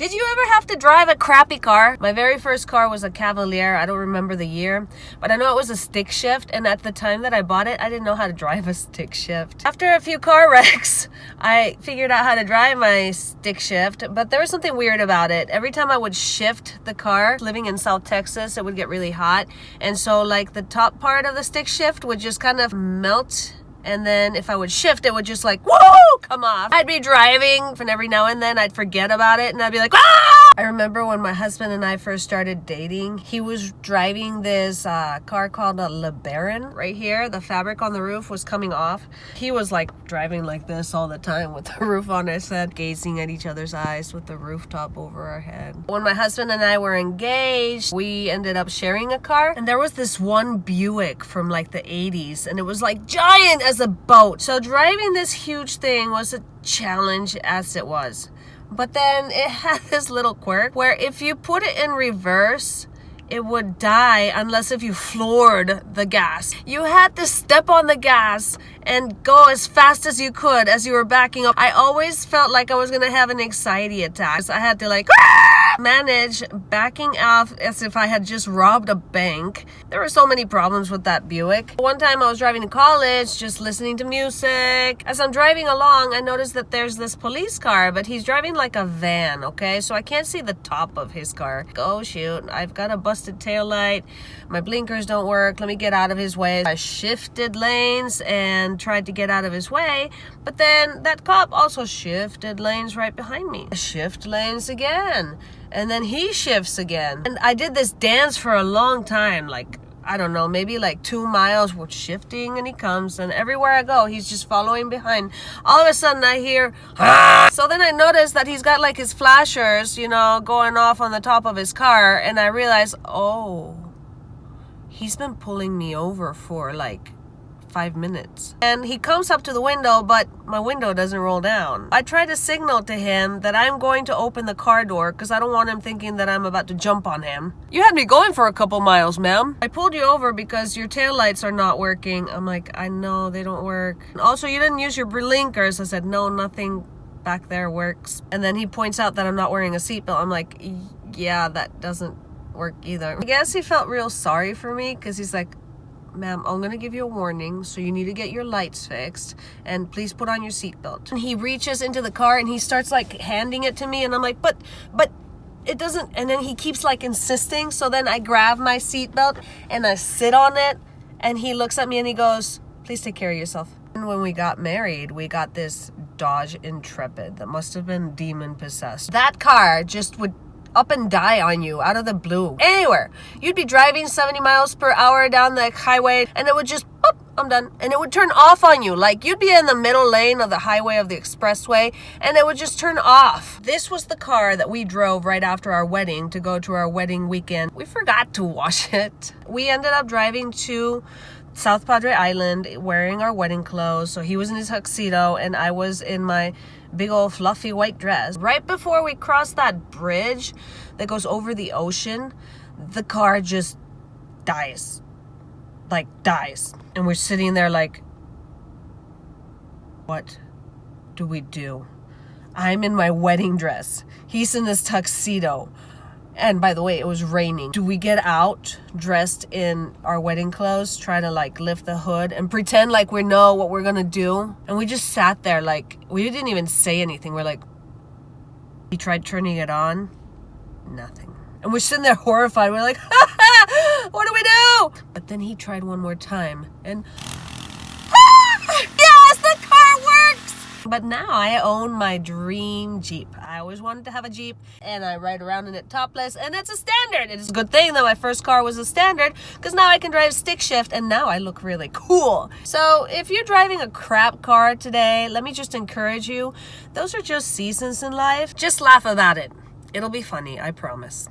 Did you ever have to drive a crappy car? My very first car was a Cavalier. I don't remember the year, but I know it was a stick shift. And at the time that I bought it, I didn't know how to drive a stick shift. After a few car wrecks, I figured out how to drive my stick shift, but there was something weird about it. Every time I would shift the car, living in South Texas, it would get really hot. And so like the top part of the stick shift would just kind of melt. And then if I would shift, it would just like, whoa, come off. I'd be driving and every now and then I'd forget about it and I'd be like, ah! I remember when my husband and I first started dating, he was driving this car called a LeBaron right here. The fabric on the roof was coming off. He was like driving like this all the time with the roof on his head, gazing at each other's eyes with the rooftop over our head. When my husband and I were engaged, we ended up sharing a car. And there was this one Buick from like the 80s and it was like giant as a boat. So driving this huge thing was a challenge as it was. But then it had this little quirk where if you put it in reverse, it would die unless if you floored the gas. You had to step on the gas and go as fast as you could as you were backing up. I always felt like I was going to have an anxiety attack. So I had to like manage backing off as if I had just robbed a bank. There were so many problems with that Buick. One time I was driving to college, just listening to music. As I'm driving along, I noticed that there's this police car, but he's driving like a van, okay? So I can't see the top of his car. Oh shoot, I've got a busted taillight. My blinkers don't work. Let me get out of his way. I shifted lanes and tried to get out of his way, but then that cop also shifted lanes right behind me. I shift lanes again, and then he shifts again. And I did this dance for a long time, like I don't know, maybe like 2 miles with shifting, and he comes, and everywhere I go, he's just following behind. All of a sudden I hear, ah! So then I noticed that he's got like his flashers, you know, going off on the top of his car, and I realized, oh, he's been pulling me over for like 5 minutes. And he comes up to the window, but my window doesn't roll down. I try to signal to him that I'm going to open the car door because I don't want him thinking that I'm about to jump on him. You had me going for a couple miles, ma'am. I pulled you over because your taillights are not working. I'm like, I know they don't work. And also, you didn't use your blinkers. I said, no, nothing back there works. And then he points out that I'm not wearing a seatbelt. I'm like, yeah, that doesn't work either. I guess he felt real sorry for me because he's like, ma'am, I'm gonna give you a warning, so you need to get your lights fixed, and please put on your seatbelt. And he reaches into the car and he starts like handing it to me, and I'm like, but it doesn't. And then he keeps like insisting, so then I grab my seatbelt and I sit on it, and he looks at me and he goes, please take care of yourself. And when we got married, we got this Dodge Intrepid that must have been demon possessed. That car just would up and die on you out of the blue. Anywhere. You'd be driving 70 miles per hour down the highway and it would just, boop, I'm done. And it would turn off on you. Like you'd be in the middle lane of the highway of the expressway and it would just turn off. This was the car that we drove right after our wedding to go to our wedding weekend. We forgot to wash it. We ended up driving to South Padre Island wearing our wedding clothes. So he was in his tuxedo and I was in my big old fluffy white dress. Right before we crossed that bridge that goes over the ocean, the car just dies. Like dies. And we're sitting there like, what do we do? I'm in my wedding dress. He's in his tuxedo. And by the way, it was raining. Do we get out dressed in our wedding clothes, try to like lift the hood and pretend like we know what we're gonna do? And we just sat there like, we didn't even say anything. We're like, he tried turning it on, nothing. And we're sitting there horrified. We're like, what do we do? But then he tried one more time and yes, the car works! But now I own my dream Jeep. I always wanted to have a Jeep and I ride around in it topless and it's a standard. It's a good thing that my first car was a standard because now I can drive stick shift and now I look really cool. So if you're driving a crap car today, let me just encourage you. Those are just seasons in life. Just laugh about it. It'll be funny, I promise.